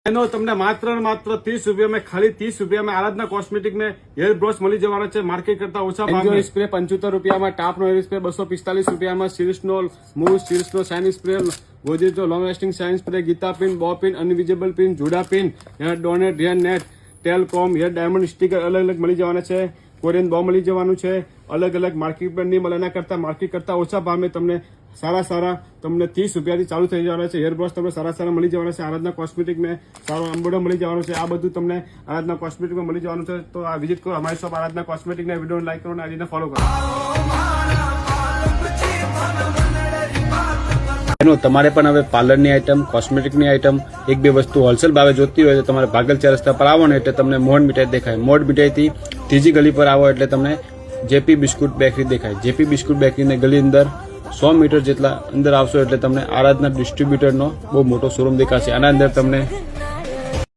એનો તમને માત્ર 30 રૂપિયા में खाली 30 રૂપિયા में आराधना कॉस्मेटिक में हेयर ब्रश મળી જવાનો છે માર્કેટ કરતા ઓછા ભાવમાં। સ્પ્રે 75 રૂપિયામાં, ટાપનો હેર સ્પ્રે 245 રૂપિયામાં, સિલ્સનો મૂવ, સિલ્સનો શાઇન સ્પ્રે, ગોદરેજનો long lasting shine spray, Geeta pin, bow pin, invisible pin, જુડા pin, hair donut, hair net, ટેલકોમ, હેર ડાયમંડ સ્ટીકર અલગ અલગ મળી જવાના છે। કોરિયન બો મળી જવાનું છે। અલગ અલગ માર્કેટ પર નહીં મળે, એના કરતા માર્કેટ કરતા ઓછા ભાવે તમને સારા તમને 30 રૂપિયાથી ચાલુ થઈ જવાના છે। હેર બ્રશ તમને સારા મળી જવાના છે। આરાધના કોસ્મેટિક में સારો અંબોડો મળી જવાનો છે। આ બધું તમને આરાધના કોસ્મેટિક में મળી જવાનું છે। તો આ વિઝિટ કરો અમારી શોપ આરાધના કોસ્મેટિક ને વિડીયો લાઈક કરો અને આજીને ફોલો કરો। તમારે પણ હવે પાર્લરની આઈટમ, કોસ્મેટિકની આઈટમ, એક બે વસ્તુ હોલસેલ ભાવે જોતી હોય તો તમારે ભાગલ 4 રસ્તા પર આવો ને એટલે તમને મોડ મીઠાઈ દેખાય। મોડ મીઠાઈથી ત્રીજી ગલી પર આવો એટલે તમને જેપી બિસ્કુટ બેકરી દેખાય। જેપી બિસ્કુટ બેકરીને ગલી અંદર 100 મીટર જેટલા અંદર આવશો એટલે તમને આરાધના ડિસ્ટ્રીબ્યુટરનો બહુ મોટો શોરૂમ દેખાશે। આના અંદર તમને